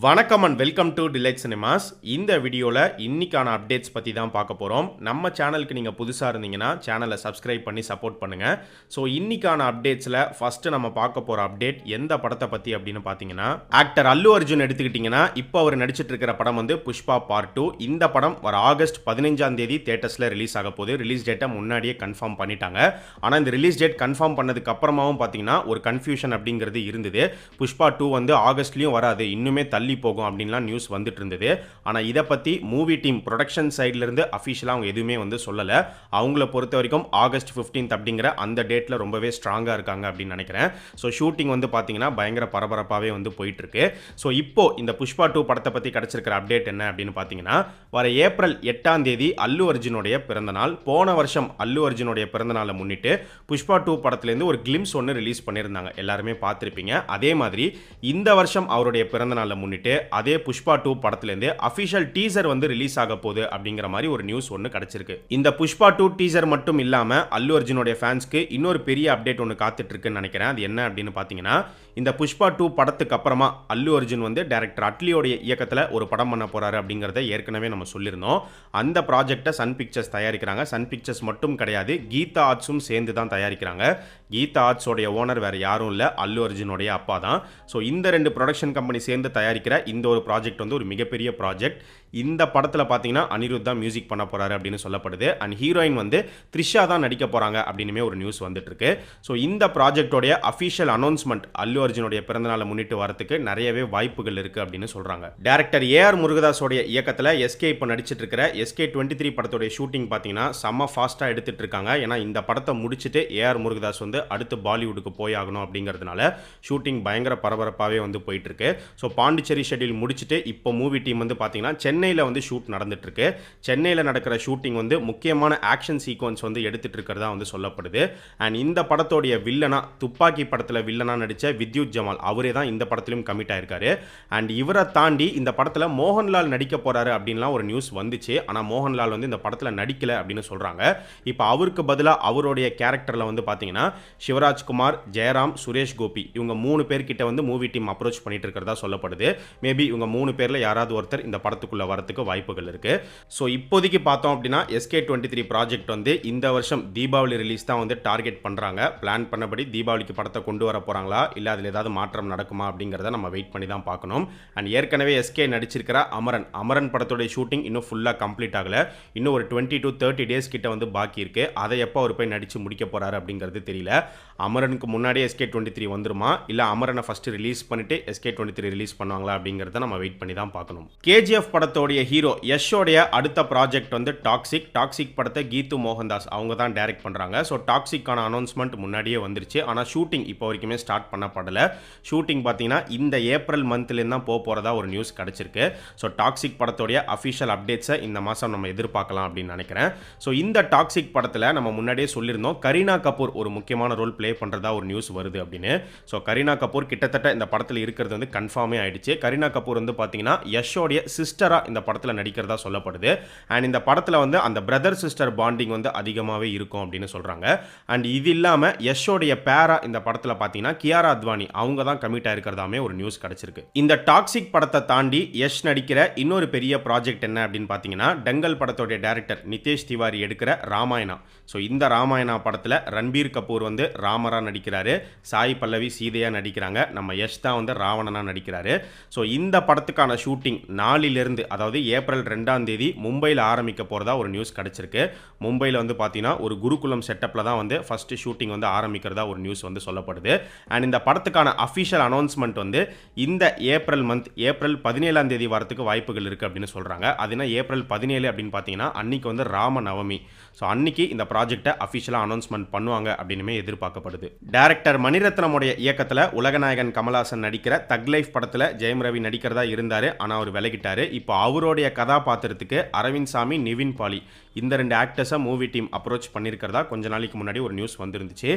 வணக்கம் and welcome to delight cinemas. இந்த வீடியோவில் இன்னைக்கான அப்டேட்ஸ் பற்றி தான் பார்க்க போகிறோம். நம்ம சேனலுக்கு நீங்கள் புதுசாக இருந்தீங்கன்னா சேனலை சப்ஸ்கிரைப் பண்ணி சப்போர்ட் பண்ணுங்கள். ஸோ இன்னைக்கான அப்டேட்ஸில் ஃபஸ்ட்டு நம்ம பார்க்க போகிற அப்டேட் எந்த படத்தை பற்றி அப்படின்னு பார்த்தீங்கன்னா, ஆக்டர் அல்லு அர்ஜுன் எடுத்துக்கிட்டிங்கன்னா இப்போ அவர் நடிச்சிட்டு இருக்கிற படம் வந்து புஷ்பா பார்ட் 2. இந்த படம் வர ஆகஸ்ட் 15ஆம் தேதி தேட்டர்ஸில் ரிலீஸ் ஆக போகுது. ரிலீஸ் டேட்டை முன்னாடியே கன்ஃபார்ம் பண்ணிட்டாங்க. ஆனால் இந்த ரிலீஸ் டேட் கன்ஃபார்ம் பண்ணதுக்கு அப்புறமாவும் பார்த்தீங்கன்னா ஒரு கன்ஃபியூஷன் அப்படிங்கிறது இருந்தது. புஷ்பா 2 வந்து ஆகஸ்ட்லேயும் வராது, இன்னுமே தள்ளி போகும் அப்படின்லாம் நியூஸ் வந்துட்டு இருந்தது. ஆனால் இதை பற்றி மூவி டீம் ப்ரொடக்ஷன் சைட்லேருந்து அஃபிஷியலாக அவங்க எதுவுமே வந்து சொல்லலை. அவங்கள பொறுத்த வரைக்கும் ஆகஸ்ட் 15 அப்படிங்கிற அந்த டேட்டில் ரொம்பவே ஸ்ட்ராங்காக இருக்காங்க அப்படின்னு நினைக்கிறேன். ஸோ ஷூட்டிங் வந்து பார்த்தீங்கன்னா பயங்கர பரபரப்பாகவே வந்து போயிட்டுருக்கு. ஸோ இப்போ இந்த புஷ்பா 2 படத்தை பற்றி கிடச்சிருக்கிற அப்டேட் என்ன அப்படின்னு பார்த்தீங்கன்னா, வர ஏப்ரல் 8ஆம் தேதி அல்லு அர்ஜுனுடைய பிறந்தநாள். போன வருஷம் அல்லு அர்ஜுனுடைய பிறந்தநாளை முன்னிட்டு புஷ்பா 2 படத்துலேருந்து ஒரு கிளிம்ஸ் ஒன்று ரிலீஸ் பண்ணியிருந்தாங்க, எல்லாருமே பார்த்துருப்பீங்க. அதே மாதிரி இந்த வருஷம் அவருடைய பிறந்தநாளை முன்னிட்டு அதே புஷ்பா 2 படத்திலேருந்து அஃபிஷியல் டீசர் வந்து ரிலீஸ் ஆக போகுது அப்படிங்கிற மாதிரி ஒரு நியூஸ் ஒன்று கிடைச்சிருக்கு. இந்த புஷ்பா 2 டீசர் மட்டும் இல்லாம அல்லு அர்ஜுனுடைய ஃபேன்ஸ்க்கு இன்னொரு பெரிய அப்டேட் ஒன்று காத்துட்டு இருக்குன்னு நினைக்கிறேன். அது என்ன அப்படின்னு பார்த்தீங்கன்னா, இந்த புஷ்பா 2 படத்துக்கு அப்புறமா அல்லு அர்ஜுன் வந்து டைரக்டர் அட்லியோடைய இயக்கத்தில் ஒரு படம் பண்ண போறாரு அப்படிங்கிறத ஏற்கனவே நம்ம சொல்லியிருந்தோம். அந்த ப்ராஜெக்டை சன் பிக்சர்ஸ் தயாரிக்கிறாங்க. சன் பிக்சர்ஸ் மட்டும் கிடையாது, கீதா ஆர்ட்ஸும் சேர்ந்து தான் தயாரிக்கிறாங்க. கீதா ஆர்ட்ஸோடைய ஓனர் வேற யாரும் இல்லை, அல்லு அர்ஜுனுடைய அப்பா தான். ஸோ இந்த ரெண்டு ப்ரொடக்ஷன் கம்பெனி சேர்ந்து தயாரிக்கிற இந்த ஒரு ப்ராஜெக்ட் வந்து ஒரு மிகப்பெரிய ப்ராஜெக்ட். இந்த படத்தில் பார்த்தீங்கன்னா அனிருத் தான் மியூசிக் பண்ண போறாரு அப்படின்னு சொல்லப்படுது. அண்ட் ஹீரோயின் வந்து த்ரிஷா தான் நடிக்க போறாங்க அப்படின்னுமே ஒரு நியூஸ் வந்துட்டு இருக்கு. ஸோ இந்த ப்ராஜெக்டோடைய அஃபிஷியல் அனௌன்ஸ்மெண்ட் அல்லு அர்ஜுனுடைய பிறந்தநாளை முன்னிட்டு வரதுக்கு நிறையவே வாய்ப்புகள் இருக்கு அப்படின்னு சொல்றாங்க. டைரக்டர் ஏஆர் முருகதாஸோடைய இயக்கத்தில் எஸ்கே இப்போ நடிச்சிட்டு இருக்கிற எஸ்கே 23 படத்தோடைய ஷூட்டிங் பார்த்தீங்கன்னா செம்ம ஃபாஸ்ட்டாக எடுத்துட்டு இருக்காங்க. ஏன்னா இந்த படத்தை முடிச்சுட்டு ஏஆர் முருகதாஸ் வந்து அடுத்து பாலிவுட்டுக்கு போய் ஆகணும் அப்படிங்கிறதுனால ஷூட்டிங் பயங்கர பரபரப்பாகவே வந்து போயிட்டு இருக்கு. ஸோ பாண்டிச்சேரி ஷெட்யூல் முடிச்சுட்டு இப்போ மூவி டீம் வந்து பார்த்தீங்கன்னா சென்னையில் வந்து ஷூட் நடந்துட்டு இருக்கு. சென்னையில் நடக்கிற ஷூட்டிங் வந்து முக்கியமான ஆக்ஷன் சீக்வன்ஸ் வந்து எடுத்துட்டு இருக்கிறதா வந்து சொல்லப்படுது. அண்ட் இந்த படத்தோடைய வில்லனா, துப்பாக்கி படத்தில் வில்லனா நடித்த வித்யுத் ஜமால் அவரே தான் இந்த படத்திலும் கமிட் ஆயிருக்காரு. அண்ட் இவரை தாண்டி இந்த படத்தில் மோகன்லால் நடிக்க போறாரு அப்படின்லாம் ஒரு நியூஸ் வந்துச்சு. ஆனால் மோகன்லால் வந்து இந்த படத்தில் நடிக்கல அப்படின்னு சொல்றாங்க. இப்போ அவருக்கு பதிலாக அவருடைய கேரக்டரில் வந்து பார்த்தீங்கன்னா சிவராஜ்குமார், ஜெயராம், சுரேஷ் கோபி இவங்க 3 பேர்கிட்ட வந்து மூவி டீம் அப்ரோச் பண்ணிட்டு இருக்கிறதா சொல்லப்படுது. மேபி இவங்க 3 பேரில் யாராவது ஒருத்தர் இந்த படத்துக்குள்ள வரதுக்கு வாய்ப்புகள் இருக்கு. ஸோ இப்போதைக்கு பார்த்தோம் அப்படின்னா எஸ்கே 23 ப்ராஜெக்ட் வந்து இந்த வருஷம் தீபாவளி ரிலீஸ் தான் வந்து டார்கெட் பண்றாங்க. பிளான் பண்ணபடி தீபாவளிக்கு படத்தை கொண்டு வர போறாங்களா இல்லை அதில் ஏதாவது மாற்றம் நடக்குமா அப்படிங்கிறத நம்ம வெயிட் பண்ணி தான் பார்க்கணும். அண்ட் ஏற்கனவே எஸ்கே நடிச்சிருக்கிற அமரன் படத்தோட ஷூட்டிங் இன்னும் ஃபுல்லாக கம்ப்ளீட் ஆகல. இன்னும் ஒரு 20 to 30 டேஸ் கிட்ட வந்து பாக்கி இருக்கு. அதை எப்போ அவர் போய் நடிச்சு முடிக்க போறாரு அப்படிங்கிறது தெரியல. அமரனுக்கு முன்னாடியே எஸ்கே 23 வந்துருமா இல்லை அமரனை ஃபர்ஸ்ட் ரிலீஸ் பண்ணிட்டு எஸ்கே 23 ரிலீஸ் பண்ணுவாங்களா அப்படிங்கிறத நம்ம வெயிட் பண்ணி தான் பார்க்கணும். கேஜிஎஃப் படத்தோடைய ஹீரோ யஷோடைய அடுத்த ப்ராஜெக்ட் வந்து டாக்ஸிக் படத்தை கீது மோகன்தாஸ் அவங்க தான் டைரக்ட் பண்றாங்க. ஸோ டாக்ஸிக்கான அனௌன்ஸ்மெண்ட் முன்னாடியே வந்துருச்சு. ஆனால் ஷூட்டிங் இப்போ வரைக்குமே ஸ்டார்ட் பண்ணப்படலை. ஷூட்டிங் பார்த்தீங்கன்னா இந்த ஏப்ரல் மந்த்லேருந்து தான் போகிறதா ஒரு நியூஸ் கிடைச்சிருக்கு. ஸோ டாக்ஸிக் படத்தோடைய அஃபிஷியல் அப்டேட்ஸை இந்த மாதம் நம்ம எதிர்பார்க்கலாம் அப்படின்னு நினைக்கிறேன். ஸோ இந்த டாக்ஸிக் படத்தில் நம்ம முன்னாடியே சொல்லியிருந்தோம் கரீனா கபூர் ஒரு முக்கியமான ரோல் ப்ளே பண்ணுறதா ஒரு நியூஸ் வருது அப்படின்னு. ஸோ கரீனா கபூர் கிட்டத்தட்ட இந்த படத்தில் இருக்கிறது வந்து கன்ஃபார்மே ஆயிடுச்சு. கரீனா கபூர் வந்து பார்த்தீங்கன்னா யஷோடைய சிஸ்டராக இந்த படத்தில் நடிக்கிறதா சொல்லப்படுது. அண்ட் இந்த படத்தில் வந்து அந்த பிரதர் சிஸ்டர் பாண்டிங் வந்து அதிகமாகவே இருக்கும் அப்படின்னு சொல்கிறாங்க. அண்ட் இது இல்லாமல் யஷோடைய பேரா இந்த படத்தில் பார்த்தீங்கன்னா கியாரா அத்வானி அவங்க தான் கமிட் ஆயிருக்கிறதாமே ஒரு நியூஸ் கிடைச்சிருக்கு. இந்த டாக்ஸிக் படத்தை தாண்டி யஷ் நடிக்கிற இன்னொரு பெரிய ப்ராஜெக்ட் என்ன அப்படின்னு பார்த்தீங்கன்னா டங்கல் படத்தோடைய டைரக்டர் நிதேஷ் திவாரி எடுக்கிற ராமாயணா. ஸோ இந்த ராமாயணா படத்தில் ரன்பீர் கபூர் வந்து ராமரா நடிக்கிறாரு, சாய் பல்லவி சீதையா நடிக்கிறாங்க, நம்ம யஷ் தான் வந்து ராவணனா நடிக்கிறாரு. ஸோ இந்த படத்துக்கான ஷூட்டிங் நாளிலிருந்து, அதாவது ஏப்ரல் 2ஆம் தேதி மும்பையில் ஆரம்பிக்க போகிறதா ஒரு நியூஸ் கிடைச்சிருக்கு. மும்பையில் வந்து பார்த்தீங்கன்னா ஒரு குருகுலம் செட்டப்பில் தான் வந்து ஃபர்ஸ்ட் ஷூட்டிங் வந்து ஆரம்பிக்கிறதா ஒரு நியூஸ் வந்து சொல்லப்படுது. அண்ட் இந்த படத்துக்கான அஃபிஷியல் அனௌன்ஸ்மெண்ட் வந்து இந்த ஏப்ரல் 17ஆம் தேதி வரத்துக்கு வாய்ப்புகள் இருக்குது அப்படின்னு சொல்கிறாங்க. அதுனா ஏப்ரல் 17 அப்படின்னு பார்த்தீங்கன்னா அன்னைக்கு வந்து ராம நவமி. ஸோ அன்னைக்கு இந்த ப்ராஜெக்டை அஃபிஷியலாக அனௌன்ஸ்மெண்ட் பண்ணுவாங்க அப்படின்னுமே எதிர்பார்க்கப்படுது. டைரக்டர் மணிரத்னமுடைய இயக்கத்தில் உலகநாயகன் கமல்ஹாசன் நடிக்கிற தக் லைஃப் படத்தில் ஜெயம் ரவி நடிக்கிறதா இருந்தார். ஆனால் அவர் விலகிட்டாரு. இப்போ அவருடைய கதாபாத்திரத்துக்கு அரவிந்த் சாமி, நிவின் பாலி இந்த 2 ஆக்டர்ஸை மூவி டீம் அப்ரோச் பண்ணியிருக்கிறதா கொஞ்ச நாளைக்கு முன்னாடி ஒரு நியூஸ் வந்துருந்துச்சு.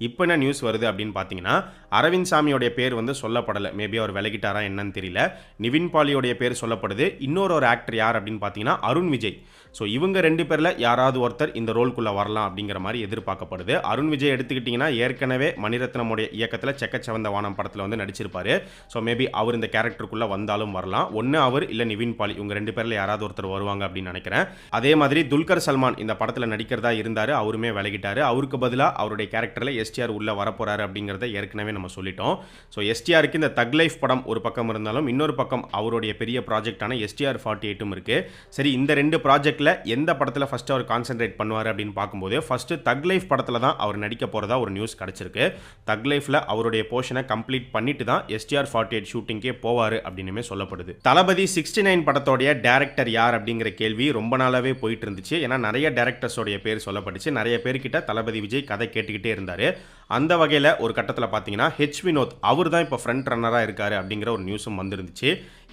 இப்போ என்ன நியூஸ் வருது அப்படின்னு பார்த்தீங்கன்னா, அரவிந்த் சாமியோடைய பேர் வந்து சொல்லப்படலை. மேபி அவர் விலகிட்டாரா என்னன்னு தெரியல. நிவின் பாலியோடைய பேர் சொல்லப்படுது. இன்னொரு ஆக்டர் யார் அப்படின்னு பார்த்தீங்கன்னா அருண் விஜய். ஸோ இவங்க 2 பேரில் யாராவது ஒருத்தர் இந்த ரோல்குள்ளே வரலாம் அப்படிங்கிற மாதிரி எதிர்பார்க்கப்படுது. அருண் விஜய் எடுத்துக்கிட்டிங்கன்னா ஏற்கனவே மணிரத்னமுடைய இயக்கத்தில் செக்கச்சவந்த வானம் படத்தில் வந்து நடிச்சிருப்பாரு. ஸோ மேபி அவர் இந்த கேரக்டருக்குள்ளே வந்தாலும் வரலாம். ஒன்று அவர் இல்லை நிவின் பாலி, இவங்க 2 பேரில் யாராவது ஒருத்தர் வருவாங்க அப்படின்னு நினைக்கிறேன். அதே மாதிரி துல்கர் சல்மான் இந்த படத்தில் நடிக்கிறதா இருந்தார், அவருமே விலகிட்டாரு. அவருக்கு பதிலாக அவருடைய கேரக்டரில் எஸ்டிஆர் உள்ள வரப்போறாரு அப்படிங்கிறத ஏற்கனவே நம்ம சொல்லிட்டோம். ஸோ எஸ்டிஆருக்கு இந்த தக் லைஃப் படம் ஒரு பக்கம் இருந்தாலும் இன்னொரு பக்கம் அவருடைய பெரிய ப்ராஜெக்டான எஸ்டிஆர் 48 இருக்கு. சரி, இந்த 2 ப்ராஜெக்ட்ல எந்த படத்தில் ஃபர்ஸ்ட் அவர் கான்சென்ட்ரேட் பண்ணுவார் அப்படின்னு பார்க்கும்போது ஃபர்ஸ்ட் தக் லைஃப் படத்தில் தான் அவர் நடிக்க போறதா ஒரு நியூஸ் கிடைச்சிருக்கு. தக் லைஃப்ல அவருடைய போர்ஷனை கம்ப்ளீட் பண்ணிட்டு தான் எஸ்டிஆர் 48 ஷூட்டிங்கே போவார் அப்படின்னுமே சொல்லப்படுது. தளபதி 69 படத்தோடைய டைரக்டர் யார் அப்படிங்கிற கேள்வி ரொம்ப நாளாவே போயிட்டு இருந்துச்சு. ஏன்னா நிறைய டைரக்டர்ஸோடைய பேர் சொல்லப்பட்டுச்சு. நிறைய பேர்கிட்ட தளபதி விஜய் கதை கேட்டுக்கிட்டே இருந்தாரு. அந்த வகையில் ஒரு கட்டத்தில் பார்த்தீங்கன்னா ஹெச் வினோத் அவர் தான் இப்போ ஃப்ரண்ட் ரன்னராக இருக்காரு அப்படிங்கிற ஒரு நியூஸும் வந்துருந்துச்சு.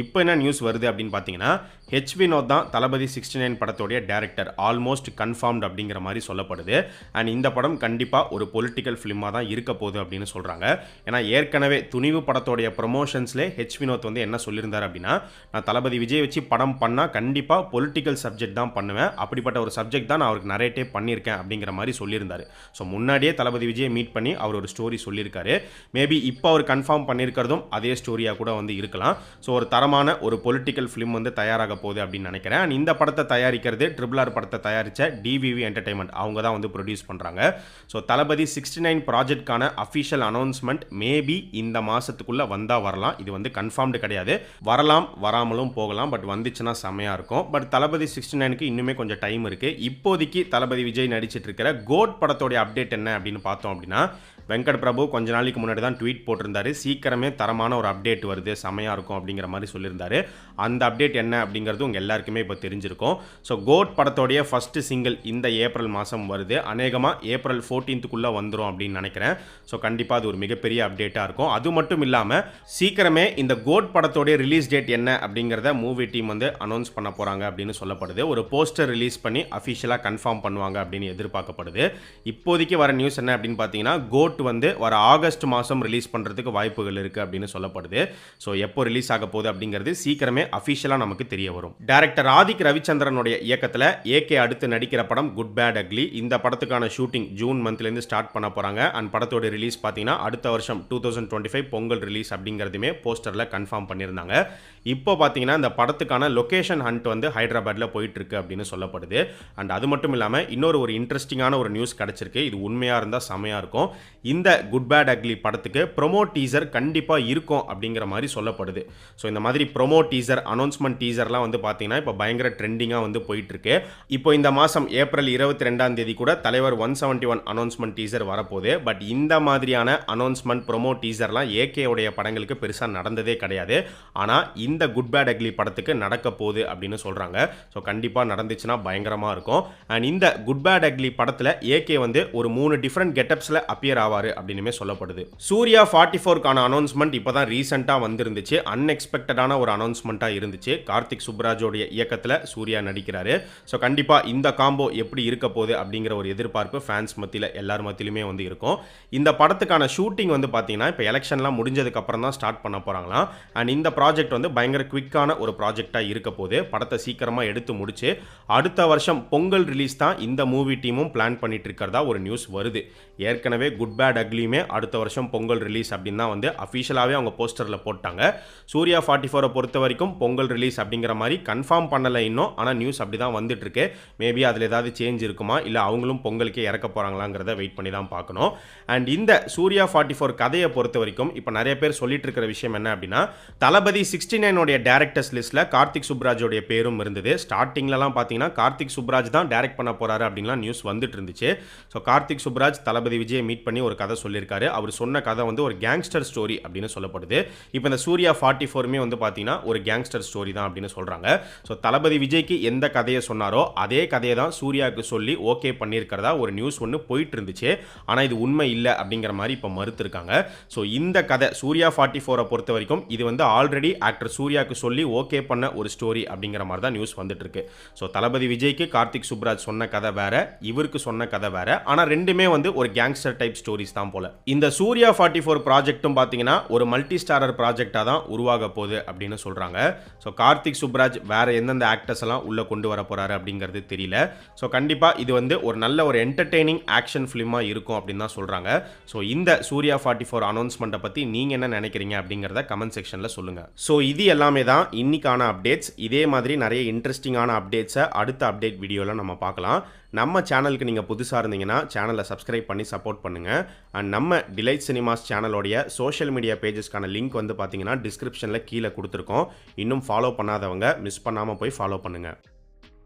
இப்போ என்ன நியூஸ் வருது அப்படின்னு பார்த்தீங்கன்னா ஹெச் வினோத் தான் தளபதி 69 படத்தோடைய டைரக்டர், ஆல்மோஸ்ட் கன்ஃபார்ம்டு அப்படிங்கிற மாதிரி சொல்லப்படுது. அண்ட் இந்த படம் கண்டிப்பாக ஒரு பொலிட்டிக்கல் ஃபிலிமாக தான் இருக்க போகுது அப்படின்னு சொல்கிறாங்க. ஏன்னா ஏற்கனவே துணிவு படத்தோடைய ப்ரொமோஷன்ஸ்லே ஹெச் வினோத் வந்து என்ன சொல்லியிருந்தார் அப்படின்னா, நான் தளபதி விஜய் வச்சு படம் பண்ணால் கண்டிப்பாக பொலிட்டிக்கல் சப்ஜெக்ட் தான் பண்ணுவேன், அப்படிப்பட்ட ஒரு சப்ஜெக்ட் தான் நான் அவருக்கு நரேட்டே பண்ணியிருக்கேன் அப்படிங்கிற மாதிரி சொல்லியிருந்தார். ஸோ முன்னாடியே தளபதி விஜய் மீட் பண்ணி அவர் ஒரு ஸ்டோரி சொல்லியிருக்காரு. மேபி இப்போ அவர் கன்ஃபார்ம் பண்ணியிருக்கிறதும் அதே ஸ்டோரியாக கூட வந்து இருக்கலாம். ஸோ ஒரு தரமான ஒரு பொலிட்டிக்கல் ஃபிலிம் வந்து தயாராக போகுது அப்படின்னு நினைக்கிறேன். அண்ட் இந்த படத்தை தயாரிக்கிறது RRR படத்தை தயாரித்த டிவிவி என்டர்டைன்மெண்ட், அவங்க தான் வந்து ப்ரொடியூஸ் பண்ணுறாங்க. ஸோ தளபதி 69 ப்ராஜெக்ட்கான அஃபிஷியல் அனௌன்ஸ்மெண்ட் மேபி இந்த மாதத்துக்குள்ளே வந்தால் வரலாம். இது வந்து கன்ஃபார்ம்டு கிடையாது, வரலாம் வராமலும் போகலாம். பட் வந்துச்சுன்னா செம்மையாக இருக்கும். பட் தளபதி 69க்கு இன்னுமே கொஞ்சம் டைம் இருக்குது. இப்போதைக்கு தளபதி விஜய் நடிச்சிட்டு இருக்கிற கோட் படத்தோடைய அப்டேட் என்ன அப்படின்னு பார்த்தோம் அப்படின்னா, வெங்கட் பிரபு கொஞ்ச நாளைக்கு முன்னாடி தான் ட்வீட் போட்டிருந்தாரு, சீக்கிரமே தரமான ஒரு அப்டேட் வருது, செமையாக இருக்கும் அப்படிங்கிற மாதிரி சொல்லியிருந்தாரு. அந்த அப்டேட் என்ன அப்படிங்கிறது உங்கள் எல்லாருக்குமே இப்போ தெரிஞ்சிருக்கும். ஸோ கோட் படத்தோடைய ஃபர்ஸ்ட் சிங்கிள் இந்த ஏப்ரல் மாதம் வருது. அநேகமாக ஏப்ரல் 14க்குள்ளே வந்துடும் அப்படின்னு நினைக்கிறேன். ஸோ கண்டிப்பாக அது ஒரு மிகப்பெரிய அப்டேட்டாக இருக்கும். அது மட்டும் இல்லாமல் சீக்கிரமே இந்த கோட் படத்தோடைய ரிலீஸ் டேட் என்ன அப்படிங்கிறத மூவி டீம் வந்து அனௌன்ஸ் பண்ண போகிறாங்க அப்படின்னு சொல்லப்படுது. ஒரு போஸ்டர் ரிலீஸ் பண்ணி அஃபிஷியலாக கன்ஃபார்ம் பண்ணுவாங்க அப்படின்னு எதிர்பார்க்கப்படுது. இப்போதைக்கு வர நியூஸ் என்ன அப்படின்னு பார்த்தீங்கன்னா, கோட் வந்து வர ஆகஸ்ட் மாதம் ரிலீஸ் பண்ணுறதுக்கு வாய்ப்புகள் இருக்குது அப்படின்னு சொல்லப்படுது. ஸோ எப்போ ரிலீஸ் ஆக போகுது அப்படிங்கிறது சீக்கிரமே அஃபிஷியலாக நமக்கு தெரிய வரும். டைரக்டர் ஆதிக் ரவிச்சந்திரனுடைய இயக்கத்தில் ஏகே அடுத்து நடிக்கிற படம் குட் பேட் அக்லி. இந்த படத்துக்கான ஷூட்டிங் ஜூன் மந்த்லேருந்து ஸ்டார்ட் பண்ண போகிறாங்க. அண்ட் படத்தோட ரிலீஸ் பார்த்தீங்கன்னா அடுத்த வருஷம் 2025 பொங்கல் ரிலீஸ் அப்படிங்கிறதுமே போஸ்டரில் கன்ஃபார்ம் பண்ணியிருந்தாங்க. இப்போ பார்த்தீங்கன்னா இந்த படத்துக்கான லொகேஷன் ஹண்ட் வந்து ஹைதராபாத்தில் போயிட்டு இருக்கு அப்படின்னு சொல்லப்படுது. அண்ட் அது மட்டும் இல்லாமல் இன்னொரு இன்ட்ரெஸ்டிங்கான ஒரு நியூஸ் கிடைச்சிருக்கு. இது உண்மையாக இருந்தால் செமையாக இருக்கும். இந்த குட் பேட் அக்லி படத்துக்கு ப்ரோமோ டீசர் கண்டிப்பாக இருக்கும் அப்படிங்கிற மாதிரி சொல்லப்படுது. ஸோ இந்த மாதிரி ப்ரோமோ டீசர், அனௌன்ஸ்மெண்ட் டீசர்லாம் வந்து பார்த்தீங்கன்னா இப்போ பயங்கர ட்ரெண்டிங்காக வந்து போயிட்டு இருக்கு. இப்போ இந்த மாதம் ஏப்ரல் 22 கூட தலைவர் 171 அனௌன்ஸ்மெண்ட் டீசர் வரப்போகுது. பட் இந்த மாதிரியான அனௌன்ஸ்மெண்ட் ப்ரோமோ டீசர்லாம் ஏகேவுடைய படங்களுக்கு பெருசாக நடந்ததே கிடையாது. ஆனால் இந்த குட் பேட் அக்லி படத்துக்கு நடக்க போகுது அப்படின்னு சொல்கிறாங்க. ஸோ கண்டிப்பாக நடந்துச்சுன்னா பயங்கரமாக இருக்கும். அண்ட் இந்த குட் பேட் அக்லி படத்தில் ஏகே வந்து ஒரு 3 டிஃப்ரெண்ட் கெட்டப்ஸில் அப்பியர் ஆவார் அப்படின்னுமே சொல்லப்படுது. சூர்யா 44க்கான அனௌன்ஸ்மெண்ட் இப்போ தான் ரீசெண்டாக வந்துருந்துச்சு. அன்எக்ஸ்பெக்டடான ஒரு அனௌன்ஸ்மெண்ட்டாக இருந்துச்சு. கார்த்திக் சுப்ராஜோடைய இயக்கத்தில் சூர்யா நடிக்கிறாரு. ஸோ கண்டிப்பாக இந்த காம்போ எப்படி இருக்க போகுது அப்படிங்கிற ஒரு எதிர்பார்ப்பு ஃபேன்ஸ் மத்தியில் எல்லார் மத்தியிலுமே வந்து இருக்கும். இந்த படத்துக்கான ஷூட்டிங் வந்து பார்த்தீங்கன்னா இப்போ எலெக்ஷன்லாம் முடிஞ்சதுக்கு அப்புறம் தான் ஸ்டார்ட் பண்ண போகிறாங்களாம். அண்ட் இந்த ப்ராஜெக்ட் வந்து பயங்கர குவிக்கான ஒரு ப்ராஜெக்டாக இருக்க போது. படத்தை சீக்கிரமாக எடுத்து முடிச்சு அடுத்த வருஷம் பொங்கல் ரிலீஸ் தான் இந்த மூவி டீமும் பிளான் பண்ணிட்டு இருக்கிறதா ஒரு நியூஸ் வருது. ஏற்கனவே குட் பேட் அக்லியுமே அடுத்த வருஷம் பொங்கல் ரிலீஸ் அப்படின்னு தான் வந்து அஃபிஷியலாகவே அவங்க போஸ்டரில் போட்டாங்க. சூர்யா 44 பொறுத்த வரைக்கும் பொங்கல் ரிலீஸ் அப்படிங்கிற மாதிரி கன்ஃபார்ம் பண்ணலை இன்னும். ஆனால் நியூஸ் அப்படி தான் வந்துட்டு இருக்கு. மேபி அதில் ஏதாவது சேஞ்ச் இருக்குமா, இல்லை அவங்களும் பொங்கலுக்கே இறக்க போகிறாங்களாங்கிறத வெயிட் பண்ணி தான் பார்க்கணும். அண்ட் இந்த சூர்யா 44 கதையை பொறுத்த வரைக்கும் இப்போ நிறைய பேர் சொல்லிட்டு இருக்கிற விஷயம் என்ன அப்படின்னா, தளபதி 69 டைரக்டர்ஸ் லிஸ்ட்டில் கார்த்திக் சுப்ராஜோடைய பேரும் இருந்தது. ஸ்டார்டிங்லலாம் பார்த்தீங்கன்னா கார்த்திக் சுப்ராஜ் தான் டைரக்ட் பண்ண போகிறாரு அப்படின்லாம் நியூஸ் வந்துட்டு இருந்துச்சு. ஸோ கார்த்திக் சுப்ராஜ் தளபதி விஜயை மீட் பண்ணி ஒரு கதை சொல்லியிருக்காரு. அவர் சொன்ன கதை வந்து ஒரு கேங்ஸ்டர் ஸ்டோரி அப்படின்னு சொல்லப்படுது. இப்போ இந்த சூர்யா 44மே வந்து பார்த்தீங்கன்னா ஒரு கேங்ஸ்டர் ஸ்டோரி தான் அப்படின்னு சொல்கிறாங்க. ஸோ தளபதி விஜய்க்கு எந்த கதையை சொன்னாரோ அதே கதையை தான் சூர்யாவுக்கு சொல்லி ஓகே பண்ணியிருக்கிறதா ஒரு நியூஸ் ஒன்று போயிட்டு இருந்துச்சு. ஆனால் இது உண்மை இல்லை அப்படிங்கிற மாதிரி இப்போ மறுத்திருக்காங்க. ஸோ இந்த கதை சூர்யா 44 பொறுத்த வரைக்கும் இது வந்து ஆல்ரெடி ஆக்டர் சூர்யாவுக்கு சொல்லி ஓகே பண்ண ஒரு ஸ்டோரி அப்படிங்கிற மாதிரி தான் நியூஸ் வந்துட்டு இருக்கு. ஸோ தளபதி விஜய்க்கு கார்த்திக் சுப்ராஜ் சொன்ன கதை வேற, இவருக்கு சொன்ன கதை வேற. ஆனால் ரெண்டுமே வந்து ஒரு கேங்ஸ்டர் டைப் ஸ்டோரி ஸ்டோரிஸ் தான் போல. இந்த சூர்யா 44 ப்ராஜெக்ட்டும் பார்த்தீங்கன்னா ஒரு மல்டி ஸ்டாரர் ப்ராஜெக்டாக தான் உருவாக போகுது அப்படின்னு சொல்கிறாங்க. ஸோ கார்த்திக் சுப்ராஜ் வேறு எந்தெந்த ஆக்டர்ஸ் எல்லாம் உள்ளே கொண்டு வர போகிறாரு அப்படிங்கிறது தெரியல. ஸோ கண்டிப்பாக இது வந்து ஒரு நல்ல ஒரு என்டர்டெய்னிங் ஆக்ஷன் ஃபிலிமாக இருக்கும் அப்படின்னு தான் சொல்கிறாங்க. ஸோ இந்த சூர்யா 44 அனௌன்ஸ்மெண்ட்டை பற்றி நீங்கள் என்ன நினைக்கிறீங்க அப்படிங்கிறத கமெண்ட் செக்ஷனில் சொல்லுங்கள். ஸோ இது எல்லாமே தான் இன்னைக்கான அப்டேட்ஸ். இதே மாதிரி நிறைய இன்ட்ரெஸ்டிங்கான அப்டேட்ஸை அடுத்த அப்டேட் வீடியோவில் நம்ம பார்க்கலாம். நம்ம சேனலுக்கு நீங்கள் புதுசாக இருந்தீங்கன்னா சேனலை சப்ஸ்கிரைப் பண்ணி சப்போர்ட் பண்ணுங்கள். அண்ட் நம்ம டிலைட் சினிமாஸ் சேனலோடைய சோஷியல் மீடியா பேஜஸ்க்கான லிங்க் வந்து பார்த்தீங்கன்னா டிஸ்கிரிப்ஷனில் கீழே கொடுத்துருக்கோம். இன்னும் ஃபாலோ பண்ணாதவங்க மிஸ் பண்ணாமல் போய் ஃபாலோ பண்ணுங்கள்.